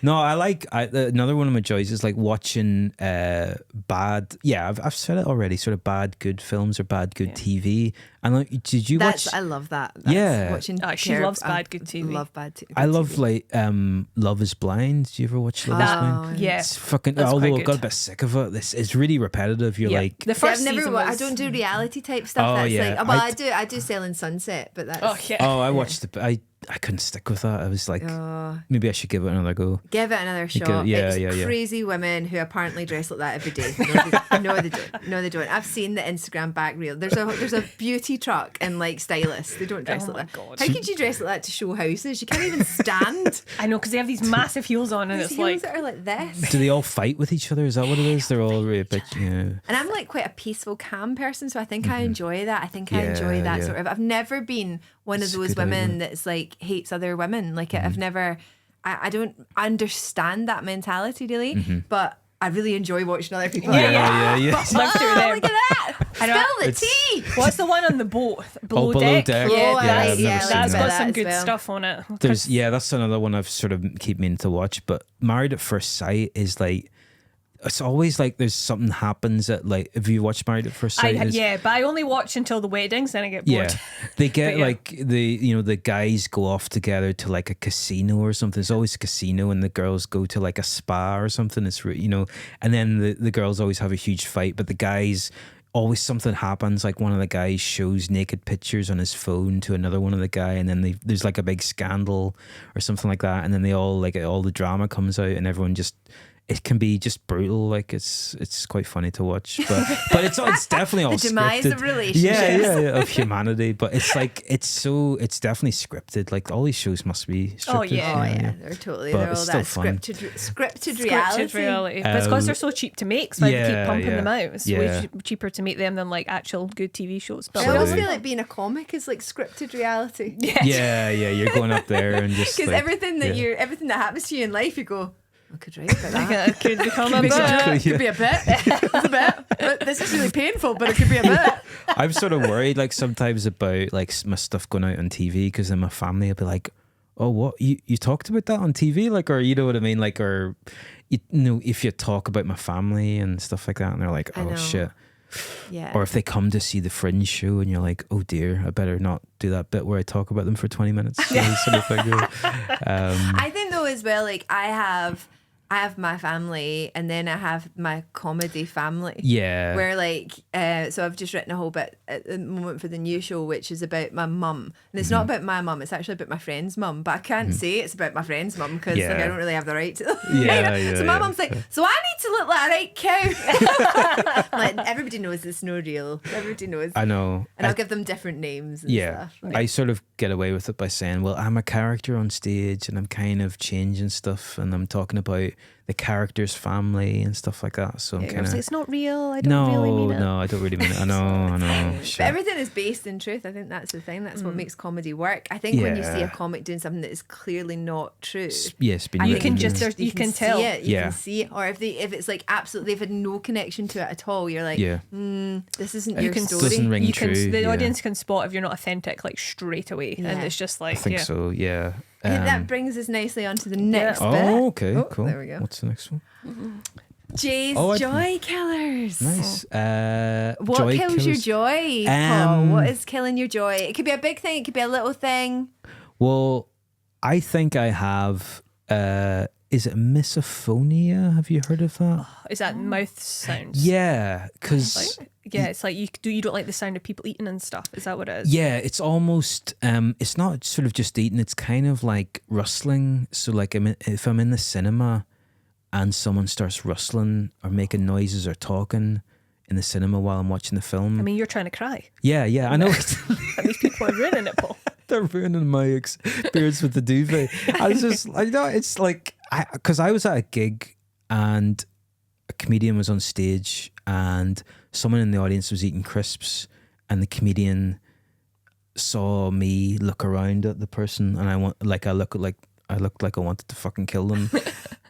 Speaker 1: No, I like another one of my joys is like watching bad. Yeah, I've said it already. Sort of bad good films or bad good TV. And like, did you watch?
Speaker 3: I love that.
Speaker 1: Yeah.
Speaker 3: Watching
Speaker 2: She loves bad good TV.
Speaker 3: Love bad TV.
Speaker 1: I love like Love Is Blind. Do you ever watch Love Is Blind?
Speaker 2: Yeah.
Speaker 1: It's fucking.
Speaker 2: That's
Speaker 1: Although
Speaker 2: quite
Speaker 1: I got a
Speaker 2: good.
Speaker 1: bit sick of it. It's really repetitive. You're like.
Speaker 2: The first
Speaker 3: I've never.
Speaker 2: season
Speaker 3: I
Speaker 2: was...
Speaker 3: don't do reality type stuff.
Speaker 1: Oh,
Speaker 3: that's
Speaker 1: yeah.
Speaker 3: like. Well, I do Selling Sunset, but that's.
Speaker 2: Oh yeah.
Speaker 1: Oh, I watched I couldn't stick with that. I was like, maybe I should give it another go.
Speaker 3: Give it another shot. It's crazy women who apparently dress like that every day. No, they don't. No, they don't. I've seen the Instagram back reel. There's a beauty truck and like stylists. They don't dress like that. God. How could you dress like that to show houses? You can't even stand.
Speaker 2: I know, because they have these massive heels on, and it's
Speaker 3: heels
Speaker 2: like
Speaker 3: that are like this.
Speaker 1: Do they all fight with each other? Is that what it is? They're all really a bit,
Speaker 3: And I'm like quite a peaceful, calm person, so I think I enjoy that. I think I enjoy that sort of. I've never been one of those women that's like hates other women. Like I've never. I don't understand that mentality really, but I really enjoy watching other people.
Speaker 2: Live through them.
Speaker 3: Look at that! Spill the tea.
Speaker 2: What's the one on the boat? Below
Speaker 1: Deck.
Speaker 2: Deck. That's got some good stuff on it.
Speaker 1: That's another one I've sort of keep meaning to watch. But Married at First Sight is like, it's always like there's something happens at like, have you watched Married at First Sight?
Speaker 2: But I only watch until the weddings, then I get bored.
Speaker 1: Yeah, they get like the guys go off together to like a casino or something. There's always a casino, and the girls go to like a spa or something. It's and then the girls always have a huge fight, but the guys always something happens. Like one of the guys shows naked pictures on his phone to another one of the guy, and then there's like a big scandal or something like that, and then they all like all the drama comes out, and everyone just. It can be just brutal, like it's quite funny to watch, but it's definitely all
Speaker 3: the demise
Speaker 1: scripted.
Speaker 3: of relationships,
Speaker 1: of humanity. But it's like it's definitely scripted. Like all these shows must be scripted.
Speaker 3: They're totally. They're all that scripted reality.
Speaker 2: But it's because they're so cheap to make, so they keep pumping them out. It's way cheaper to make them than like actual good TV shows. But
Speaker 3: I always feel like being a comic is like scripted reality.
Speaker 1: You're going up there and just
Speaker 3: because
Speaker 1: like,
Speaker 3: everything that happens to you in life, you go. I could write about that.
Speaker 2: It could become a bit.
Speaker 3: It could be a bit. It's a bit. But this is really painful, but it could be a bit.
Speaker 1: I'm sort of worried, like sometimes about like my stuff going out on TV, because then my family will be like, "Oh, what you talked about that on TV?" Like, or you know what I mean? Like, or if you talk about my family and stuff like that, and they're like, "Oh shit."
Speaker 3: Yeah.
Speaker 1: Or if they come to see the Fringe show and you're like, oh dear, I better not do that bit where I talk about them for 20 minutes. Sort of thing.
Speaker 3: I think though as well, like I have my family, and then I have my comedy family.
Speaker 1: Yeah.
Speaker 3: Where like, so I've just written a whole bit at the moment for the new show, which is about my mum. And it's not about my mum, it's actually about my friend's mum. But I can't say it's about my friend's mum because like, I don't really have the right to. So my mum's like, so I need to look like a right cow. Like, everybody knows it's no real. Everybody knows.
Speaker 1: I know.
Speaker 3: And I'll give them different names and stuff. Like,
Speaker 1: I sort of get away with it by saying, well, I'm a character on stage and I'm kind of changing stuff and I'm talking about the character's family and stuff like that. So I'm kind of,
Speaker 2: it's not real. I don't really mean it.
Speaker 1: No, I don't really mean it. I know. Sure.
Speaker 3: But everything is based in truth. I think that's the thing. That's what makes comedy work. I think when you see a comic doing something that is clearly not true,
Speaker 1: you
Speaker 2: can just you can tell.
Speaker 3: See it. You can see it. Or if it's like absolutely, they've had no connection to it at all, you're like, this isn't your story.
Speaker 1: Doesn't ring true.
Speaker 2: The audience can spot if you're not authentic like straight away, and it's just like
Speaker 1: I think so. Yeah.
Speaker 3: I think that brings us nicely onto the next bit.
Speaker 1: Oh, okay, cool.
Speaker 3: There we go.
Speaker 1: What's the next one?
Speaker 3: Jay's Joy Killers.
Speaker 1: Nice.
Speaker 3: What
Speaker 1: joy
Speaker 3: kills
Speaker 1: killers.
Speaker 3: your joy, Paul? What is killing your joy? It could be a big thing. It could be a little thing.
Speaker 1: Well, I think I have. Is it misophonia? Have you heard of that?
Speaker 2: Is that mouth sounds?
Speaker 1: Yeah, because
Speaker 2: it's like you don't like the sound of people eating and stuff. Is that what it is?
Speaker 1: Yeah, it's almost. It's not sort of just eating. It's kind of like rustling. So like, if I'm in the cinema and someone starts rustling or making noises or talking in the cinema while I'm watching the film.
Speaker 2: I mean, you're trying to cry.
Speaker 1: Yeah, I know.
Speaker 2: These people are ruining it, Paul.
Speaker 1: They're ruining my experience with the duvet. It's like, because I was at a gig and a comedian was on stage and someone in the audience was eating crisps and the comedian saw me look around at the person and I looked like I wanted to fucking kill them.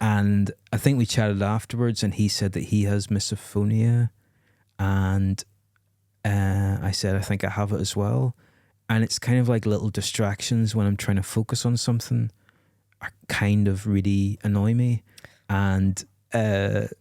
Speaker 1: And I think we chatted afterwards and he said that he has misophonia and I said I think I have it as well. And it's kind of like little distractions when I'm trying to focus on something are kind of really annoy me. And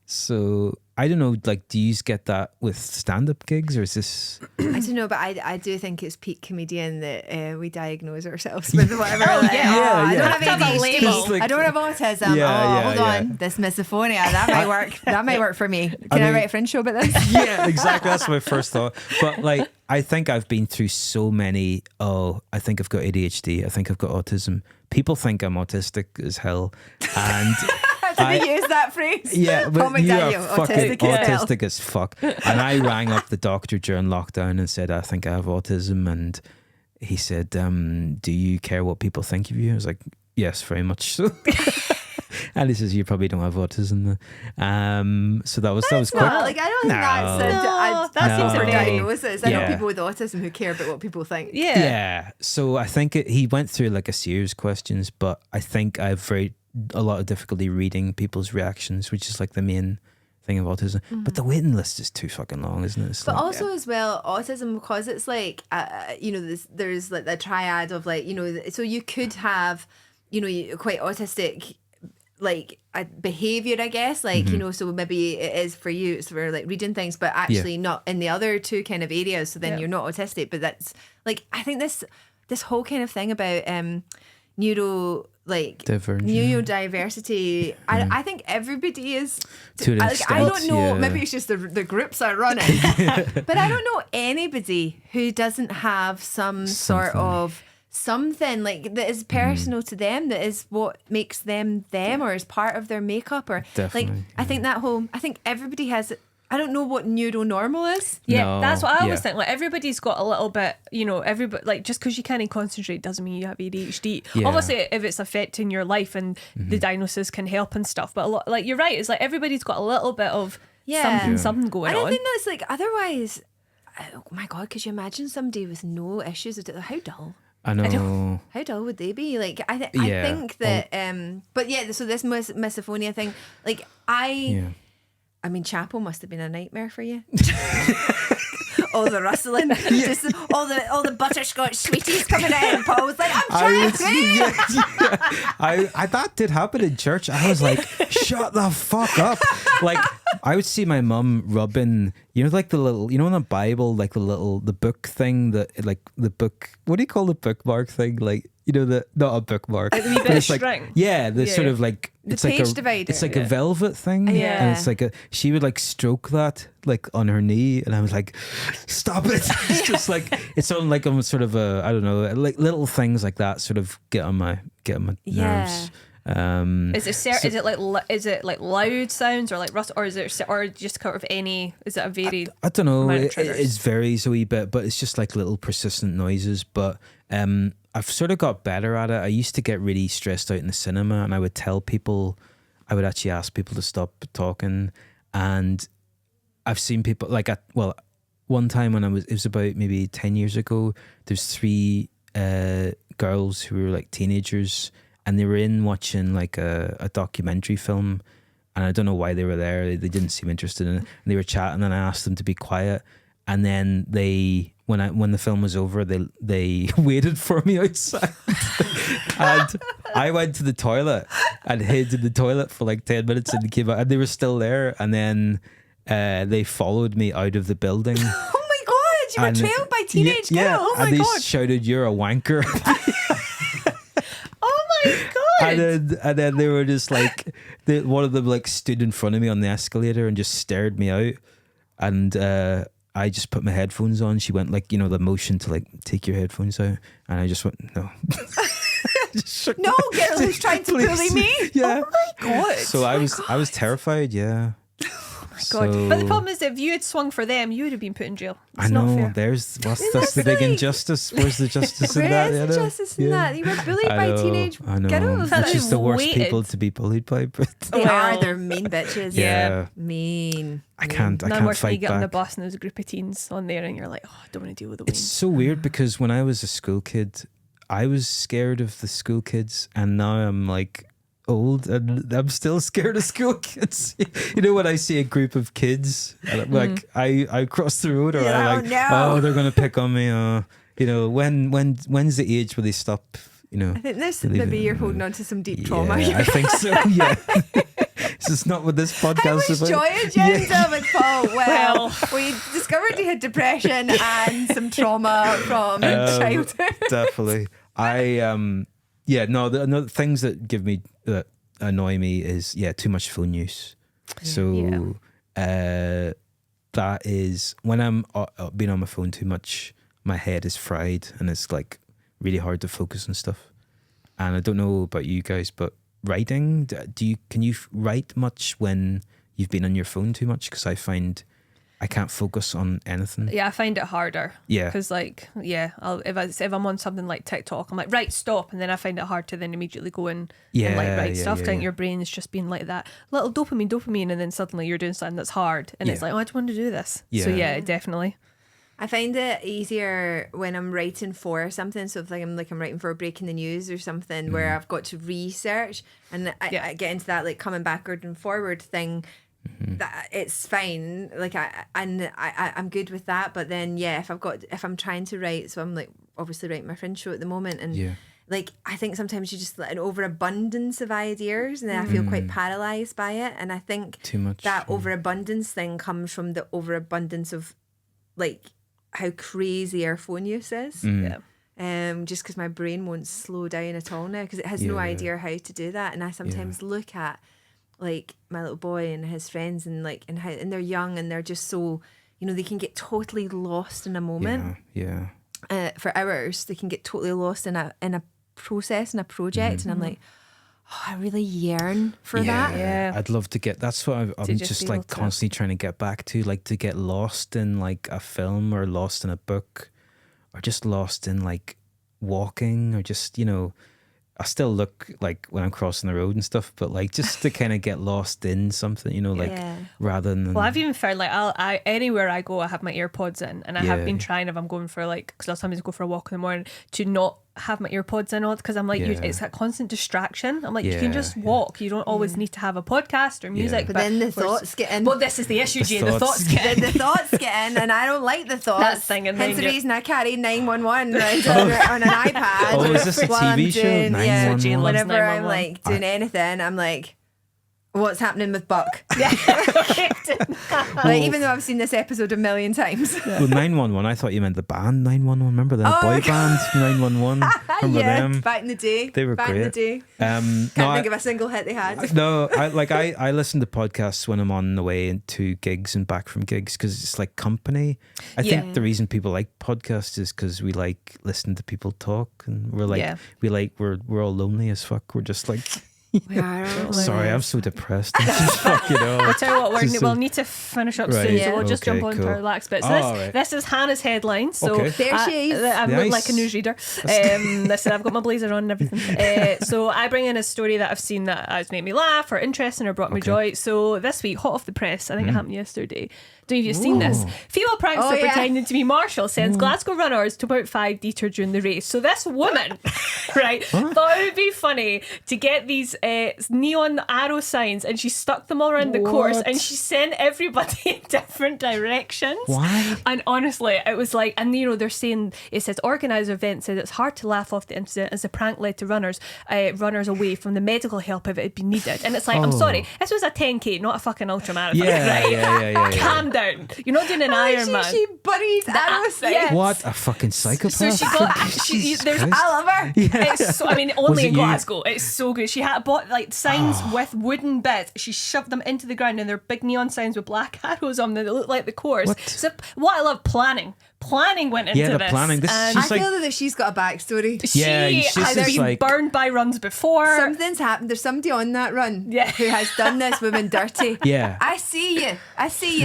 Speaker 1: so I don't know, like, do you get that with stand-up gigs, or is this?
Speaker 3: I don't know, but I do think it's peak comedian that we diagnose ourselves with whatever. I don't have ADHD. I don't have autism. Hold on, this misophonia that might work. That might work for me. Can I write a Fringe show about this?
Speaker 1: Yeah, exactly. That's my first thought. But like, I think I've been through so many. Oh, I think I've got ADHD. I think I've got autism. People think I'm autistic as hell, and.
Speaker 3: Did he use that phrase?
Speaker 1: Yeah, but
Speaker 3: Paul McDaniel,
Speaker 1: you are fucking autistic as fuck. And I rang up the doctor during lockdown and said, I think I have autism. And he said, do you care what people think of you? I was like, yes, very much so. And he says, you probably don't have autism. So that was quick.
Speaker 3: Like, I don't think that seems a diagnosis. I know people with autism who care about what people think.
Speaker 1: Yeah. So I think he went through like a series of questions, but I think I've a lot of difficulty reading people's reactions, which is like the main thing of autism. But the waiting list is too fucking long, isn't it?
Speaker 3: But also as well, autism, because it's like, there's like the triad of like, so you could have, quite autistic, like a behavior, I guess, like, so maybe it is for you, it's for like reading things, but actually not in the other two kind of areas. So then you're not autistic, but that's like, I think this whole kind of thing about, neurodiversity. I think everybody is.
Speaker 1: To an extent,
Speaker 3: I don't know. Maybe it's just the groups I run in, but I don't know anybody who doesn't have some sort of something like that is personal to them, that is what makes them them, or is part of their makeup, or
Speaker 1: definitely,
Speaker 3: I think I think everybody has. I don't know what neuronormal is.
Speaker 2: Yeah, that's what I always think. Like, everybody's got a little bit, everybody, like, just because you can't concentrate doesn't mean you have ADHD. Yeah. Obviously, if it's affecting your life and the diagnosis can help and stuff. But a lot, like, you're right, it's like everybody's got a little bit of something going on.
Speaker 3: And I think that's like, otherwise, oh my God, could you imagine somebody with no issues? How dull?
Speaker 1: I know.
Speaker 3: How dull would they be? Like, I think that, but yeah, so this misophonia thing, like, I mean, chapel must have been a nightmare for you. All the rustling, just all the butterscotch sweeties coming in. Paul was like, I'm trying
Speaker 1: I that did happen in church. I was like, shut the fuck up. Like, I would see my mum rubbing, like the little, in the Bible, like the book thing, like the book, what do you call the bookmark thing? Like, not a bookmark.
Speaker 2: Like the wee bit of string.
Speaker 1: Sort of like, it's like a divider. It's like a velvet thing.
Speaker 3: Yeah.
Speaker 1: And it's like she would like stroke that like on her knee, and I was like, stop it. It's just like, it's on like sort of I don't know, like little things like that sort of get on my nerves.
Speaker 2: Is it like loud sounds, or like rust, or is it, or just kind of any? Is it a varied?
Speaker 1: I don't know. It varies a wee bit, but it's just like little persistent noises. But I've sort of got better at it. I used to get really stressed out in the cinema, and I would actually ask people to stop talking. And I've seen people like one time when it was about maybe 10 years ago. There's 3 girls who were like teenagers, and they were in watching like a documentary film, and I don't know why they were there. They didn't seem interested in it, and they were chatting, and I asked them to be quiet, and then when the film was over, they waited for me outside. And I went to the toilet and hid in the toilet for like 10 minutes, and came out, and they were still there, and then they followed me out of the building.
Speaker 3: Oh my God, you were trailed by teenage girls.
Speaker 1: Yeah,
Speaker 3: oh my
Speaker 1: and they
Speaker 3: God.
Speaker 1: shouted, "You're a wanker."
Speaker 3: Oh my God.
Speaker 1: And then they were just like, one of them like stood in front of me on the escalator and just stared me out, and I just put my headphones on. She went like, the motion to like take your headphones out, and I just went, no.
Speaker 3: No girl who's trying to bully me.
Speaker 1: Yeah.
Speaker 3: Oh my God.
Speaker 1: So I was terrified. Yeah.
Speaker 2: God. But the problem is, if you had swung for them, you would have been put in jail. It's
Speaker 1: I know.
Speaker 2: Not fair.
Speaker 1: That's the big injustice. Where's the justice in that?
Speaker 3: Where's the justice in that? You were bullied by teenage girls.
Speaker 1: That's just the worst people to be bullied by. But
Speaker 3: they are. They're mean bitches.
Speaker 1: Yeah.
Speaker 3: Mean.
Speaker 1: I can't
Speaker 2: worse
Speaker 1: fight
Speaker 2: when you get
Speaker 1: back.
Speaker 2: on the bus and there's a group of teens on there, and you're like, oh, I don't want to deal with the wind.
Speaker 1: It's so weird, because when I was a school kid, I was scared of the school kids, and now I'm like old and I'm still scared of school kids. When I see a group of kids, like I cross the road, or I'm like, oh, they're gonna pick on me. When's the age where they stop?
Speaker 3: I think this maybe you're holding on to some deep trauma.
Speaker 1: I think so. Yeah. This is not what this podcast
Speaker 3: How
Speaker 1: is
Speaker 3: was
Speaker 1: about.
Speaker 3: Joy agenda with Paul? Well, we discovered he had depression and some trauma from childhood.
Speaker 1: Definitely. The things that annoy me is too much phone use. So that is when I'm being on my phone too much, my head is fried and it's like really hard to focus on stuff. And I don't know about you guys, but writing, can you write much when you've been on your phone too much? Because I find I can't focus on anything.
Speaker 2: Yeah, I find it harder.
Speaker 1: Yeah.
Speaker 2: Because if I'm on something like TikTok, I'm like, right, stop. And then I find it hard to then immediately go in and like write stuff. I think your brain is just being like that little dopamine. And then suddenly you're doing something that's hard. And it's like, oh, I just want to do this.
Speaker 1: Yeah.
Speaker 2: So yeah, definitely.
Speaker 3: I find it easier when I'm writing for something. So if I'm writing for a breaking the news or something where I've got to research and I get into that like coming backward and forward thing. That it's fine, like I'm good with that. But then if I'm trying to write, so I'm like obviously writing my Fringe show at the moment, and like I think sometimes you just an overabundance of ideas, and then I feel quite paralyzed by it. And I think
Speaker 1: too much
Speaker 3: that overabundance thing comes from the overabundance of like how crazy our phone use is. Just because my brain won't slow down at all now because it has no idea how to do that. And I sometimes look at like my little boy and his friends and like and they're young and they're just so, you know, they can get totally lost in a moment. For hours they can get totally lost in a process and a project, and I'm like, oh, I really yearn for that.
Speaker 2: Yeah,
Speaker 1: I'd love to get. That's what I'm just like constantly trying to get back to, like to get lost in like a film or lost in a book, or just lost in like walking, or just, you know, I still look like when I'm crossing the road and stuff, but like just to kind of get lost in something, you know, like rather than.
Speaker 2: Well, I've even found like I anywhere I go, I have my AirPods in, and I have been trying, if I'm going for like, because I'll sometimes go for a walk in the morning, to not have my AirPods in all, because I'm like, it's a constant distraction. I'm like, you can just walk. You don't always need to have a podcast or music.
Speaker 3: But then the thoughts get in.
Speaker 2: Well, this is the issue, Jane. The thoughts get in.
Speaker 3: The thoughts get in, and I don't like the thoughts.
Speaker 2: That's thing. And
Speaker 3: hence the reason I carry 911 around on an iPad.
Speaker 1: Oh, is this a TV show? 911?
Speaker 3: Whenever I'm like doing anything, I'm like, what's happening with Buck? Like, even though I've seen this episode a million times.
Speaker 1: Well, 911, I thought you meant the band 911. Remember that boy band 911? Remember them?
Speaker 3: Back in the day.
Speaker 1: They were
Speaker 3: back
Speaker 1: great.
Speaker 3: in the day. Can't think of a single hit they had.
Speaker 1: No, I listen to podcasts when I'm on the way to gigs and back from gigs, because it's like company. I think the reason people like podcasts is because we like listening to people talk, and we're like we're all lonely as fuck. We're just like. Sorry, I'm so depressed. I'm just fucking
Speaker 2: I'll tell you what, we'll need to finish up soon, so we'll just jump on to our last bit. So this is Hannah's headline. So
Speaker 3: there she is.
Speaker 2: I'm like a newsreader. Listen, I've got my blazer on and everything. So I bring in a story that I've seen that has made me laugh or interesting or brought me joy. So this week, hot off the press, I think it happened yesterday. Don't know if you've seen this. Female prankster pretending to be Marshall sends Glasgow runners to about 5 detour during the race. So this woman, right, thought it would be funny to get these neon arrow signs, and she stuck them all around the course, and she sent everybody in different directions.
Speaker 1: Why?
Speaker 2: And honestly, it was like, and you know, they're saying, it says organiser event said it's hard to laugh off the incident as the prank led to runners away from the medical help if it had been needed. And it's like, I'm sorry, this was a 10k, not a fucking ultra marathon. Right? Calm down. You're not doing an Ironman.
Speaker 3: She buried arrow signs.
Speaker 2: Yes.
Speaker 1: What a fucking psychopath.
Speaker 2: So she got,
Speaker 3: I love her.
Speaker 2: It's so, I mean, only in Glasgow. It's so good. She had bought like signs with wooden bits. She shoved them into the ground, and they're big neon signs with black arrows on them that look like the course. So what I love, planning went into this.
Speaker 1: Planning.
Speaker 3: I feel that she's got a backstory.
Speaker 2: She has been
Speaker 1: like,
Speaker 2: burned by runs before.
Speaker 3: Something's happened. There's somebody on that run who has done this woman dirty.
Speaker 1: Yeah.
Speaker 3: I see you,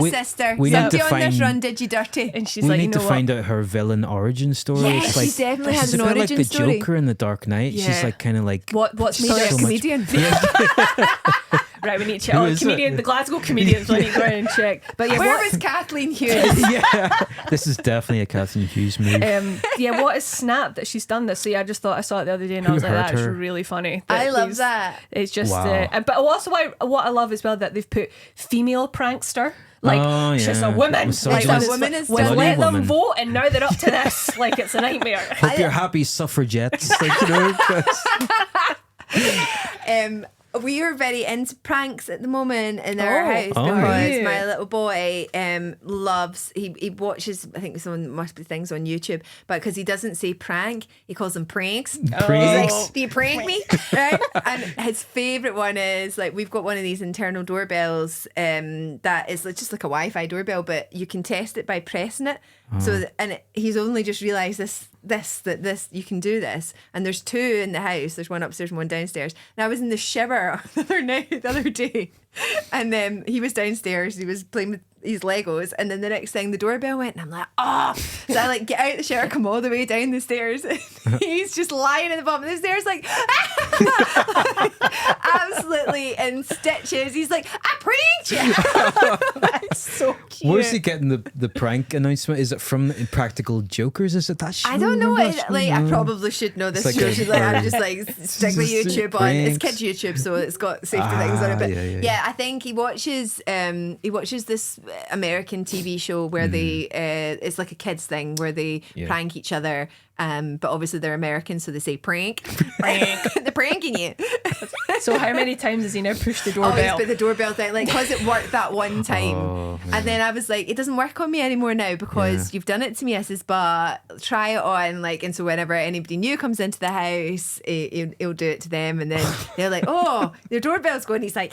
Speaker 3: sister.
Speaker 1: We
Speaker 3: Somebody
Speaker 1: need to
Speaker 3: on this
Speaker 1: find-
Speaker 3: run did you dirty.
Speaker 2: And she's
Speaker 1: we
Speaker 2: like,
Speaker 1: need
Speaker 2: you know
Speaker 1: to
Speaker 2: what?
Speaker 1: find out her villain origin story.
Speaker 3: Yeah,
Speaker 1: It's
Speaker 3: she
Speaker 1: like,
Speaker 3: definitely has
Speaker 1: she's
Speaker 3: an
Speaker 1: a bit
Speaker 3: origin
Speaker 1: like the
Speaker 3: story.
Speaker 1: Joker in The Dark Knight. She's like kind of like
Speaker 3: What's made her a
Speaker 1: so much-
Speaker 3: comedian?
Speaker 2: Right, we need to check. The Glasgow comedians, we need to go and check. But yeah,
Speaker 3: Where was Kathleen Hughes?
Speaker 1: This is definitely a Kathleen Hughes move.
Speaker 2: what is snap that she's done this? So yeah, I just thought I saw it the other day and I was like,
Speaker 1: Who hurt
Speaker 2: that's
Speaker 1: her?
Speaker 2: really funny.
Speaker 3: I love that.
Speaker 2: It's just,
Speaker 1: Wow.
Speaker 2: but also what I love as well that they've put female prankster. Like, she's a woman.
Speaker 1: Misogynist.
Speaker 2: Like,
Speaker 3: It's a woman is
Speaker 2: we've
Speaker 1: bloody
Speaker 2: let them
Speaker 1: woman.
Speaker 2: vote, and now they're up to this. Like, it's a nightmare.
Speaker 1: Hope you're happy, suffragettes. Like, you know,
Speaker 3: we are very into pranks at the moment in our
Speaker 2: Oh.
Speaker 3: house
Speaker 1: Oh,
Speaker 3: because
Speaker 2: yeah.
Speaker 3: my little boy loves, he watches, I think someone must be things on YouTube, but because he doesn't say prank, he calls them pranks.
Speaker 1: Pranks.
Speaker 3: He's like, do you prank me? Right? And his favourite one is like, we've got one of these internal doorbells that is just like a Wi-Fi doorbell, but you can test it by pressing it. He's only just realised that you can do this, and there's two in the house. There's one upstairs and one downstairs. And I was in the shower the other day, and he was downstairs. He was playing with his Legos, and then the next thing the doorbell went, and I'm like, oh! So I like get out the shower, come all the way down the stairs, and he's just lying at the bottom of the stairs, like absolutely in stitches. He's like, I pranked you. That's so cute.
Speaker 1: Where's he getting the prank announcement? Is it from Practical Jokers? Is it that show?
Speaker 3: I don't know.
Speaker 1: Remember that show?
Speaker 3: I probably should know this.
Speaker 1: It's like
Speaker 3: show. I'm just like stick with YouTube on. It's kids YouTube, so it's got safety things on it. But
Speaker 1: yeah.
Speaker 3: I think he watches this American TV show where they it's like a kids thing where they prank each other. But obviously they're American, so they say prank. They're pranking you.
Speaker 2: So how many times has he now pushed the
Speaker 3: Always
Speaker 2: doorbell?
Speaker 3: put the doorbell down, like, because it worked that one time. And then I was like, it doesn't work on me anymore now because you've done it to me. I says, but try it on, like, and so whenever anybody new comes into the house, he'll do it to them, and then they're like, oh, their doorbell's going. He's like,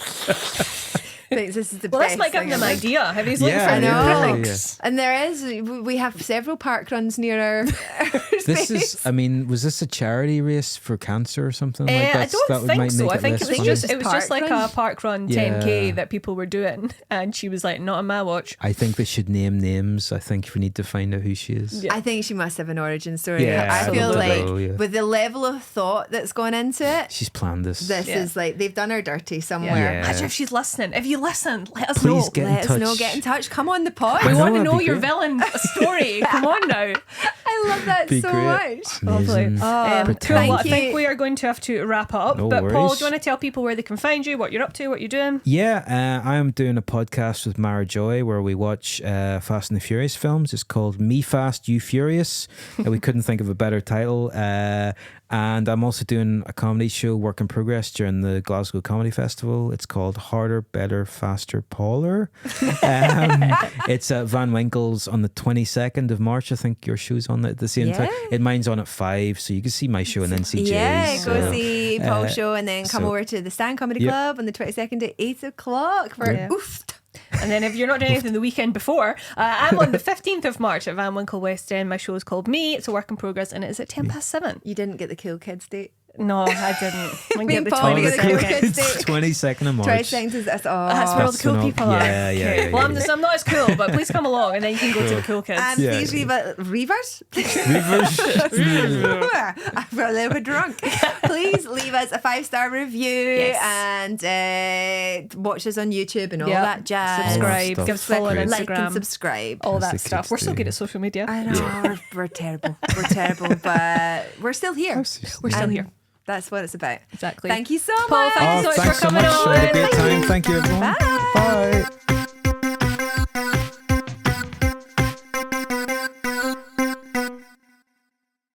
Speaker 3: thinks this is the
Speaker 2: Well,
Speaker 3: best
Speaker 2: this might give
Speaker 3: thing
Speaker 2: him an
Speaker 3: ever.
Speaker 2: idea. Have he's looking
Speaker 1: Yeah,
Speaker 2: for
Speaker 3: I
Speaker 2: new
Speaker 3: know.
Speaker 2: pranks?
Speaker 3: And there is, we have several park runs near our
Speaker 1: This
Speaker 3: space.
Speaker 1: is, I mean, was this a charity race for cancer or something? Like
Speaker 2: I
Speaker 1: that
Speaker 2: don't
Speaker 1: would
Speaker 2: think
Speaker 1: might
Speaker 2: so.
Speaker 1: make
Speaker 2: I think
Speaker 1: less
Speaker 2: it was
Speaker 1: fun.
Speaker 2: just like
Speaker 3: Park
Speaker 2: a park run
Speaker 1: Yeah.
Speaker 2: 10k that people were doing, and she was like, "Not on my watch."
Speaker 1: I think they should name names. I think we need to find out who she is.
Speaker 2: Yeah.
Speaker 3: I think she must have an origin story.
Speaker 1: Yeah,
Speaker 3: I feel
Speaker 1: absolutely.
Speaker 3: like
Speaker 1: Yeah.
Speaker 3: with the level of thought that's gone into it,
Speaker 1: She's planned this.
Speaker 3: this
Speaker 2: Yeah.
Speaker 3: is like they've done her dirty somewhere.
Speaker 1: Yeah.
Speaker 2: Imagine if she's listening. If you listen, let us
Speaker 1: Please
Speaker 2: know.
Speaker 1: get in
Speaker 3: Let us know.
Speaker 1: touch.
Speaker 3: Get in touch. Come on the pod.
Speaker 2: We
Speaker 1: I know,
Speaker 2: want to
Speaker 1: that'd
Speaker 2: know
Speaker 1: be
Speaker 2: your
Speaker 1: great.
Speaker 2: villain story. Come on now.
Speaker 3: I love that
Speaker 1: Be
Speaker 3: so
Speaker 1: great.
Speaker 3: much.
Speaker 2: Lovely.
Speaker 1: Amazing.
Speaker 2: Cool.
Speaker 3: Thank
Speaker 2: Well, I
Speaker 3: you.
Speaker 2: think we are going to have to wrap up.
Speaker 1: No
Speaker 2: but Paul,
Speaker 1: worries.
Speaker 2: do you want to tell people where they can find you, what you're up to, what you're doing?
Speaker 1: Yeah, I am doing a podcast with Mara Joy where we watch Fast and the Furious films. It's called Me Fast, You Furious. We couldn't think of a better title. And I'm also doing a comedy show, Work in Progress, during the Glasgow Comedy Festival. It's called Harder, Better, Faster, Pauler. It's at Van Winkle's on the 22nd of March. I think your show's on at the same time.
Speaker 3: Yeah.
Speaker 1: And mine's on at 5, so you can see my show and then see Jay's.
Speaker 3: Yeah, go
Speaker 1: so,
Speaker 3: see Paul's show and then come
Speaker 1: so-
Speaker 3: over to the Stand Comedy
Speaker 1: Yep.
Speaker 3: Club on the 22nd at 8 o'clock for
Speaker 2: Yeah.
Speaker 3: oof.
Speaker 2: And then if you're not doing anything the weekend before, I'm on the 15th of March at Van Winkle West End. My show is called Me. It's a work in progress, and it is at 7:10.
Speaker 3: You didn't get the Cool Kids date.
Speaker 2: No, I didn't. I didn't
Speaker 3: Me
Speaker 2: get
Speaker 3: and
Speaker 2: the
Speaker 3: Paul, we
Speaker 2: 20
Speaker 3: get the Cool
Speaker 2: seconds.
Speaker 3: Kids date.
Speaker 1: 22nd of March.
Speaker 3: 22nd that's all.
Speaker 2: That's where all the cool
Speaker 1: That's
Speaker 2: people
Speaker 1: enough.
Speaker 2: are.
Speaker 1: Yeah, yeah,
Speaker 2: Okay.
Speaker 1: yeah,
Speaker 2: Well,
Speaker 1: yeah.
Speaker 2: I'm not as cool, but please come along, and then you can go to the cool kids.
Speaker 3: And
Speaker 1: Yeah,
Speaker 3: please
Speaker 1: yeah.
Speaker 3: Reavers.
Speaker 1: Reverse.
Speaker 3: I'm a little bit drunk. Please leave us a 5-star review
Speaker 2: Yes.
Speaker 3: and watch us on YouTube and all
Speaker 2: Yep.
Speaker 3: that jazz.
Speaker 2: Subscribe,
Speaker 1: stuff.
Speaker 2: give us a follow on
Speaker 1: Great.
Speaker 3: Like
Speaker 2: Instagram,
Speaker 3: and subscribe.
Speaker 2: all
Speaker 1: That's
Speaker 2: that
Speaker 1: the
Speaker 2: stuff.
Speaker 1: kids
Speaker 2: We're so
Speaker 1: do.
Speaker 2: good at social media.
Speaker 3: I know we're terrible. We're terrible, but we're still here.
Speaker 2: We're still
Speaker 3: And
Speaker 2: here.
Speaker 3: That's what it's about.
Speaker 2: Exactly.
Speaker 3: Thank you so
Speaker 2: Paul,
Speaker 3: much.
Speaker 2: thank you so much
Speaker 1: Thanks
Speaker 2: for coming
Speaker 1: so much. I had a
Speaker 2: on.
Speaker 1: great time. Thank you, everyone.
Speaker 3: Bye.
Speaker 1: Bye.